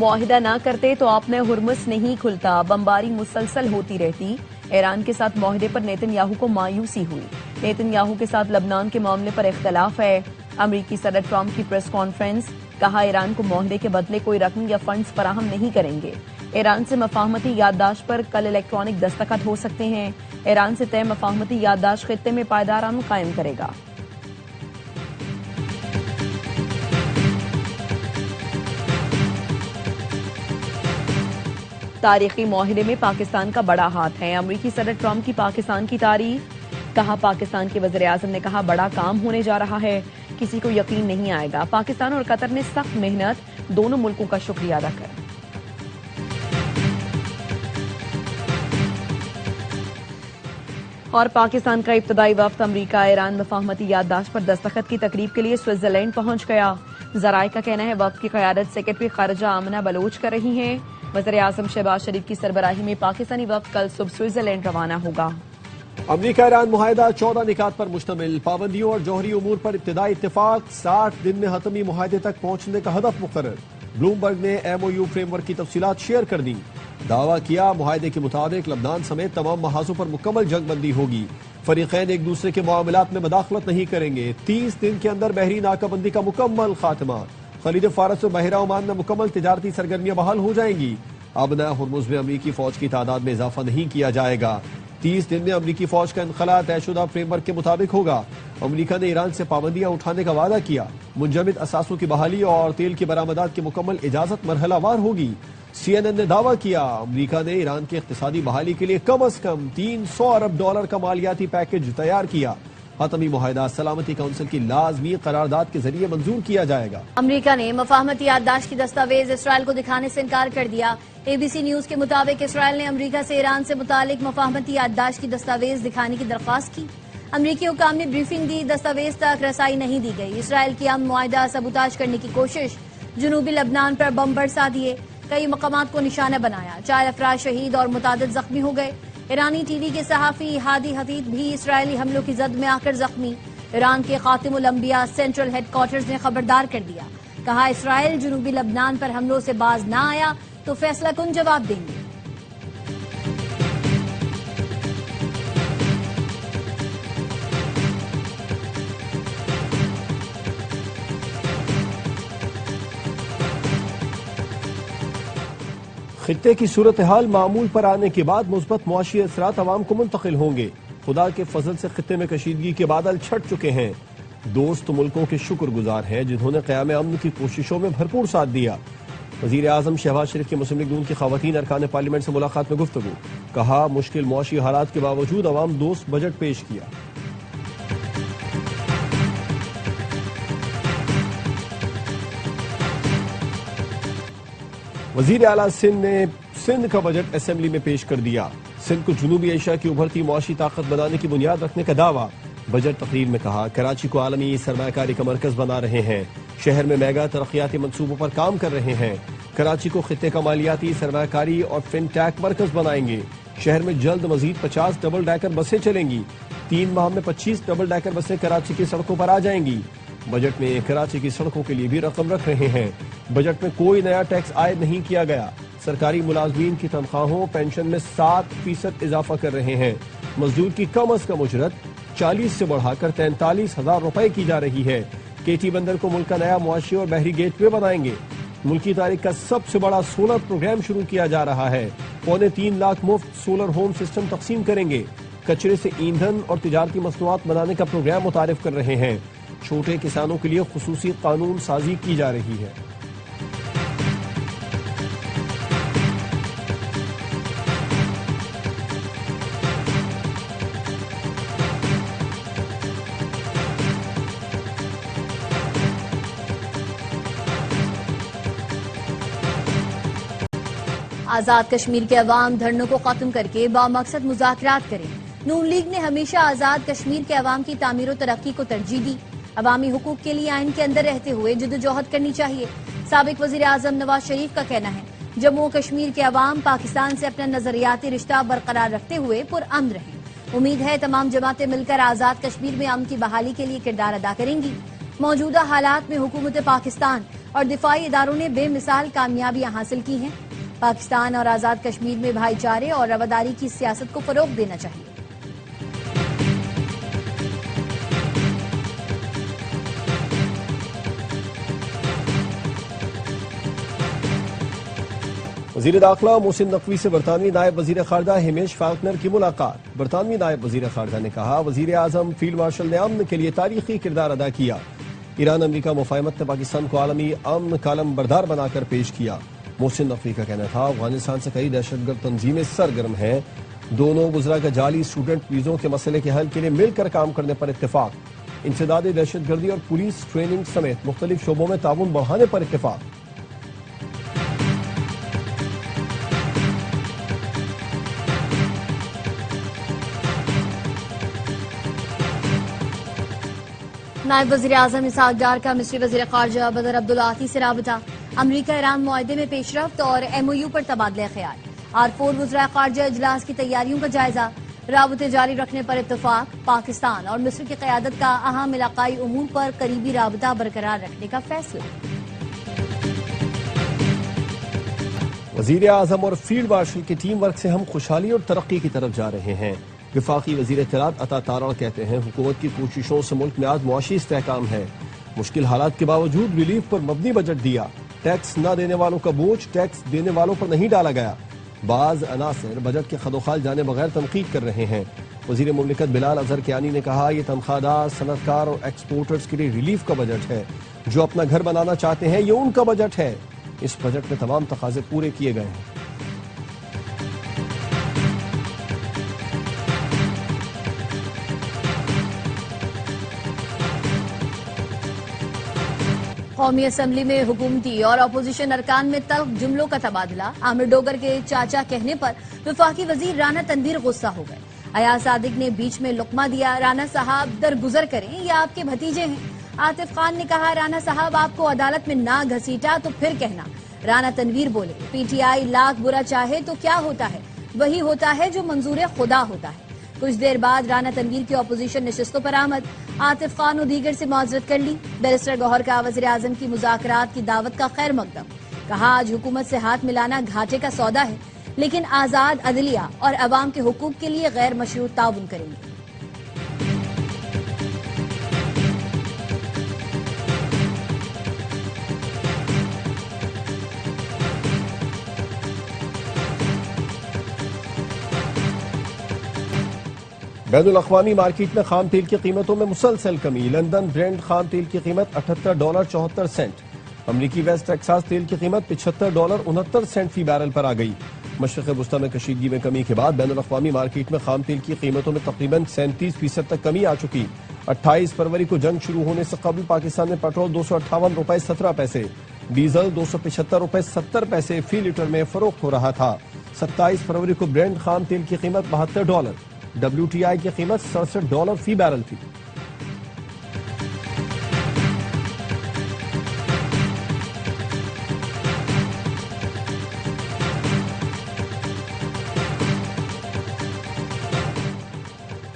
معاہدہ نہ کرتے تو آپ نے ہرمز نہیں کھلتا، بمباری مسلسل ہوتی رہتی۔ ایران کے ساتھ معاہدے پر نیتن یاہو کو مایوسی ہوئی۔ نیتن یاہو کے ساتھ لبنان کے معاملے پر اختلاف ہے۔ امریکی صدر ٹرمپ کی پریس کانفرنس، کہا ایران کو معاہدے کے بدلے کوئی رقم یا فنڈز فراہم نہیں کریں گے۔ ایران سے مفاہمتی یادداشت پر کل الیکٹرانک دستخط ہو سکتے ہیں۔ ایران سے طے مفاہمتی یادداشت خطے میں پائیدار امن قائم کرے گا۔ تاریخی معاہدے میں پاکستان کا بڑا ہاتھ ہے، امریکی صدر ٹرمپ کی پاکستان کی تعریف، کہا پاکستان کے وزیر اعظم نے کہا بڑا کام ہونے جا رہا ہے، کسی کو یقین نہیں آئے گا۔ پاکستان اور قطر نے سخت محنت، دونوں ملکوں کا شکریہ ادا کر اور پاکستان کا ابتدائی وفد امریکہ ایران مفاہمتی یادداشت پر دستخط کی تقریب کے لیے سوئٹزرلینڈ پہنچ گیا۔ ذرائع کا کہنا ہے وفد کی قیادت سیکرٹری خارجہ آمنہ بلوچ کر رہی ہیں۔ وزیر اعظم شہباز شریف کی سربراہی میں پاکستانی وفد کل صبح سوئٹزرلینڈ روانہ ہوگا۔ امریکہ ایران معاہدہ 14 نکات پر مشتمل، پابندیوں اور جوہری امور پر ابتدائی اتفاق، 60 دن میں حتمی معاہدے تک پہنچنے کا ہدف مقرر۔ بلومبرگ نے M O U framework کی تفصیلات شیئر کر دیں، دعویٰ کیا معاہدے کے مطابق لبنان سمیت تمام محاذوں پر مکمل جنگ بندی ہوگی، فریقین ایک دوسرے کے معاملات میں مداخلت نہیں کریں گے، 30 دن کے اندر بحری ناکہ بندی کا مکمل خاتمہ، خلیج فارس اور بحیرہ عمان میں مکمل تجارتی سرگرمیاں بحال ہو جائیں گی، اب نہ ہرمز میں امریکی فوج کی تعداد میں اضافہ نہیں کیا جائے گا، 30 دن میں امریکی فوج کا انخلاء طے شدہ فریم ورک کے مطابق ہوگا، امریکہ نے ایران سے پابندیاں اٹھانے کا وعدہ کیا، منجمد اثاثوں کی بحالی اور تیل کی برآمدات کی مکمل اجازت مرحلہ وار ہوگی، سی این این نے دعویٰ کیا امریکہ نے ایران کی اقتصادی بحالی کے لیے کم از کم $300 ارب کا مالیاتی پیکج تیار کیا، حتمی معاہدہ سلامتی کونسل کی لازمی قرارداد کے ذریعے منظور کیا جائے گا۔ امریکہ نے مفاہمتی یادداشت کی دستاویز اسرائیل کو دکھانے سے انکار کر دیا۔ اے بی سی نیوز کے مطابق اسرائیل نے امریکہ سے ایران سے متعلق مفاہمتی یادداشت کی دستاویز دکھانے کی درخواست کی۔ امریکی حکام نے بریفنگ دی، دستاویز تک رسائی نہیں دی گئی۔ اسرائیل کی امن معاہدہ سبوتاژ کرنے کی کوشش، جنوبی لبنان پر بم برسا دیے، کئی مقامات کو نشانہ بنایا، 4 افراد شہید اور متعدد زخمی ہو گئے۔ ایرانی ٹی وی کے صحافی ہادی حدید بھی اسرائیلی حملوں کی زد میں آ کر زخمی۔ ایران کے خاتم الانبیاء سینٹرل ہیڈ کوارٹرز نے خبردار کر دیا، کہا اسرائیل جنوبی لبنان پر حملوں سے باز نہ آیا تو فیصلہ کن جواب دیں گے۔ خطے کی صورتحال معمول پر آنے کے بعد مثبت معاشی اثرات عوام کو منتقل ہوں گے، خدا کے فضل سے خطے میں کشیدگی کے بادل چھٹ چکے ہیں، دوست ملکوں کے شکر گزار ہیں جنہوں نے قیام امن کی کوششوں میں بھرپور ساتھ دیا۔ وزیر اعظم شہباز شریف کی مسلم لیگ نون کی خواتین ارکان پارلیمنٹ سے ملاقات میں گفتگو، کہا مشکل معاشی حالات کے باوجود عوام دوست بجٹ پیش کیا۔ وزیر اعلیٰ سندھ نے سندھ کا بجٹ اسمبلی میں پیش کر دیا، سندھ کو جنوبی ایشیا کی ابھرتی معاشی طاقت بنانے کی بنیاد رکھنے کا دعویٰ، بجٹ تقریر میں کہا کراچی کو عالمی سرمایہ کاری کا مرکز بنا رہے ہیں، شہر میں میگا ترقیاتی منصوبوں پر کام کر رہے ہیں، کراچی کو خطے کا مالیاتی سرمایہ کاری اور فن ٹیک مرکز بنائیں گے، شہر میں جلد مزید 50 ڈبل ڈیکر بسیں چلیں گی، 3 ماہ میں 25 ڈبل ڈیکر بسیں کراچی کی سڑکوں پر آ جائیں گی، بجٹ میں کراچی کی سڑکوں کے لیے بھی رقم رکھ رہے ہیں، بجٹ میں کوئی نیا ٹیکس عائد نہیں کیا گیا، سرکاری ملازمین کی تنخواہوں پینشن میں 7% اضافہ کر رہے ہیں، مزدور کی کم از کم اجرت 40 سے بڑھا کر 43,000 روپے کی جا رہی ہے، کے ٹی بندر کو ملک کا نیا معاشی اور بحری گیٹ وے بنائیں گے، ملکی تاریخ کا سب سے بڑا سولر پروگرام شروع کیا جا رہا ہے، 3.25 لاکھ مفت سولر ہوم سسٹم تقسیم کریں گے، کچرے سے ایندھن اور تجارتی مصنوعات بنانے کا پروگرام متعارف کر رہے ہیں، چھوٹے کسانوں کے لیے خصوصی قانون سازی کی جا رہی ہے۔ آزاد کشمیر کے عوام دھرنوں کو ختم کر کے بامقصد مذاکرات کریں، نون لیگ نے ہمیشہ آزاد کشمیر کے عوام کی تعمیر و ترقی کو ترجیح دی، عوامی حقوق کے لیے آئین کے اندر رہتے ہوئے جدوجہد کرنی چاہیے، سابق وزیر اعظم نواز شریف کا کہنا ہے جموں و کشمیر کے عوام پاکستان سے اپنا نظریاتی رشتہ برقرار رکھتے ہوئے پرامن رہیں، امید ہے تمام جماعتیں مل کر آزاد کشمیر میں امن کی بحالی کے لیے کردار ادا کریں گی، موجودہ حالات میں حکومت پاکستان اور دفاعی اداروں نے بے مثال کامیابیاں حاصل کی ہیں۔ پاکستان اور آزاد کشمیر میں بھائی چارے اور رواداری کی سیاست کو فروغ دینا چاہیے۔ وزیر داخلہ محسن نقوی سے برطانوی نائب وزیر خارجہ ہمیش فالکنر کی ملاقات۔ برطانوی نائب وزیر خارجہ نے کہا وزیر اعظم فیلڈ مارشل نے امن کے لیے تاریخی کردار ادا کیا۔ ایران امریکہ مفاہمت نے پاکستان کو عالمی امن کالم بردار بنا کر پیش کیا۔ محسن نقوی کا کہنا تھا افغانستان سے کئی دہشت گرد تنظیمیں سرگرم ہیں۔ دونوں وزراء کا جعلی اسٹوڈنٹ ویزوں کے مسئلے کے حل کے لیے مل کر کام کرنے پر اتفاق۔ انسداد دہشت گردی اور پولیس ٹریننگ سمیت مختلف شعبوں میں تعاون بڑھانے پر اتفاق۔ نائب وزیر اعظم اسحاق ڈار کا مصری وزیر خارجہ بدر عبدالعاطی سے رابطہ۔ امریکہ ایران معاہدے میں پیش رفت اور ایم او یو پر تبادلہ خیال۔ R4 وزراء خارجہ اجلاس کی تیاریوں کا جائزہ۔ رابطے جاری رکھنے پر اتفاق۔ پاکستان اور مصر کی قیادت کا اہم علاقائی امور پر قریبی رابطہ برقرار رکھنے کا فیصلہ۔ وزیر اعظم اور field marshal K team work سے ہم خوشحالی اور ترقی کی طرف جا رہے ہیں۔ وفاقی وزیر اطلاعات عطا تارڑ کہتے ہیں حکومت کی کوششوں سے ملک میں آج معاشی استحکام ہے۔ مشکل حالات کے باوجود ریلیف پر مبنی بجٹ دیا۔ ٹیکس نہ دینے والوں کا بوجھ ٹیکس دینے والوں پر نہیں ڈالا گیا۔ بعض عناصر بجٹ کے خدوخال جانے بغیر تنقید کر رہے ہیں۔ وزیر مملکت بلال اظہر کیانی نے کہا یہ تنخواہ دار، صنعت کار اور ایکسپورٹرز کے لیے ریلیف کا بجٹ ہے۔ جو اپنا گھر بنانا چاہتے ہیں یہ ان کا بجٹ ہے۔ اس بجٹ میں تمام تقاضے پورے کیے گئے ہیں۔ قومی اسمبلی میں حکومتی اور اپوزیشن ارکان میں تلخ جملوں کا تبادلہ۔ عامر ڈوگر کے چاچا کہنے پر وفاقی وزیر رانا تنویر غصہ ہو گئے۔ ایاز صادق نے بیچ میں لقمہ دیا۔ رانا صاحب درگزر کریں، یہ آپ کے بھتیجے ہیں۔ عاطف خان نے کہا رانا صاحب آپ کو عدالت میں نہ گھسیٹا تو پھر کہنا۔ رانا تنویر بولے پی ٹی آئی لاکھ برا چاہے تو کیا ہوتا ہے، وہی ہوتا ہے جو منظور خدا ہوتا ہے۔ کچھ دیر بعد رانا تنویر کی اپوزیشن نشستوں پر آمد۔ عاطف خان و دیگر سے معذرت کر لی۔ بیرسٹر گوہر کا وزیر اعظم کی مذاکرات کی دعوت کا خیر مقدم۔ کہا آج حکومت سے ہاتھ ملانا گھاٹے کا سودا ہے، لیکن آزاد عدلیہ اور عوام کے حقوق کے لیے غیر مشروط تعاون کریں گے۔ بین الاقوامی مارکیٹ میں خام تیل کی قیمتوں میں مسلسل کمی۔ لندن برینڈ خام تیل کی قیمت $78.74۔ امریکی ویسٹ ٹیکساس تیل کی قیمت $75.69 فی بیرل پر آ گئی۔ مشرق وسطی میں کشیدگی میں کمی کے بعد بین الاقوامی مارکیٹ میں خام تیل کی قیمتوں میں تقریباً 37% تک کمی آ چکی۔ 28 فروری کو جنگ شروع ہونے سے قبل پاکستان میں پیٹرول $258.17، ڈیزل $275.70 فی لیٹر میں فروخت ہو رہا تھا۔ 27 فروری کو برینڈ خام تیل کی قیمت $72، WTI کی قیمت $67 فی بیرل تھی۔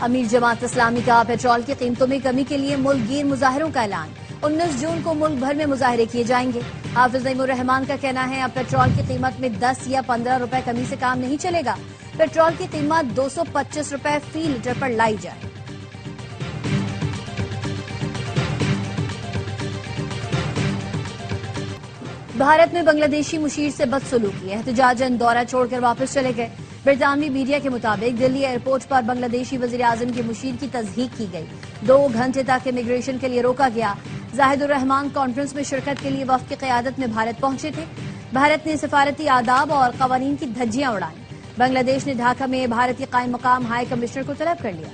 امیر جماعت اسلامی کا پیٹرول کی قیمتوں میں کمی کے لیے ملک گیر مظاہروں کا اعلان۔ 19 جون کو ملک بھر میں مظاہرے کیے جائیں گے۔ حافظ نعیم الرحمان کا کہنا ہے اب پیٹرول کی قیمت میں 10 یا 15 روپے کمی سے کام نہیں چلے گا۔ پیٹرول کی قیمت 225 روپے فی لیٹر پر لائی جائے۔ بھارت میں بنگلہ دیشی مشیر سے بدسلوکی، احتجاجاً دورہ چھوڑ کر واپس چلے گئے۔ برطانوی میڈیا کے مطابق دلی ایئرپورٹ پر بنگلہ دیشی وزیر اعظم کے مشیر کی تصدیق کی گئی۔ 2 گھنٹے تک امیگریشن کے لیے روکا گیا۔ زاہد الرحمان کانفرنس میں شرکت کے لیے وفد کی قیادت میں بھارت پہنچے تھے۔ بھارت نے سفارتی آداب اور قوانین کی دھجیاں اڑائیں۔ بنگلہ دیش نے ڈھاکہ میں بھارتی قائم مقام ہائی کمشنر کو طلب کر لیا۔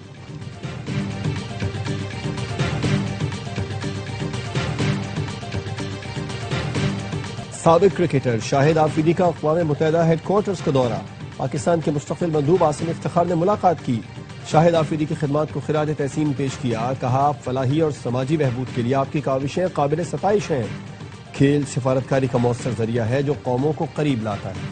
سابق کرکٹر شاہد آفریدی کا اقوام متحدہ ہیڈ کوارٹرز کا دورہ۔ پاکستان کے مستقل مندوب عاصم افتخار نے ملاقات کی۔ شاہد آفریدی کی خدمات کو خراج تحسین پیش کیا۔ کہا فلاحی اور سماجی بہبود کے لیے آپ کی کاوشیں قابل ستائش ہیں۔ کھیل سفارتکاری کا مؤثر ذریعہ ہے جو قوموں کو قریب لاتا ہے۔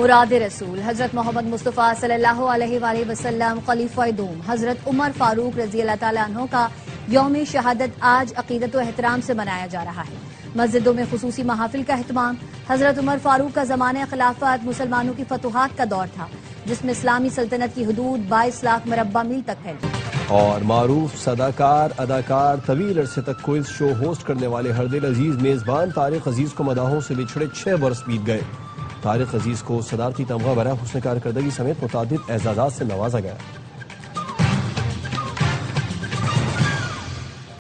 مراد رسول حضرت محمد مصطفیٰ صلی اللہ علیہ وآلہ وسلم خلیفہ دوم حضرت عمر فاروق رضی اللہ تعالیٰ عنہ کا یوم شہادت آج عقیدت و احترام سے منایا جا رہا ہے۔ مسجدوں میں خصوصی محافل کا اہتمام۔ حضرت عمر فاروق کا زمانہ خلافت مسلمانوں کی فتوحات کا دور تھا، جس میں اسلامی سلطنت کی حدود 22 لاکھ مربع میل تک پھیلی۔ اور معروف صداکار اداکار طویل عرصے تک کوئز شو ہوسٹ کرنے والے ہردل عزیز میزبان طارق عزیز کو مداحوں سے بچھڑے 6 برس بیت گئے۔ طارق عزیز کو صدارتی تمغہ برائے حسن کارکردگی سمیت متعدد اعزازات سے نوازا گیا۔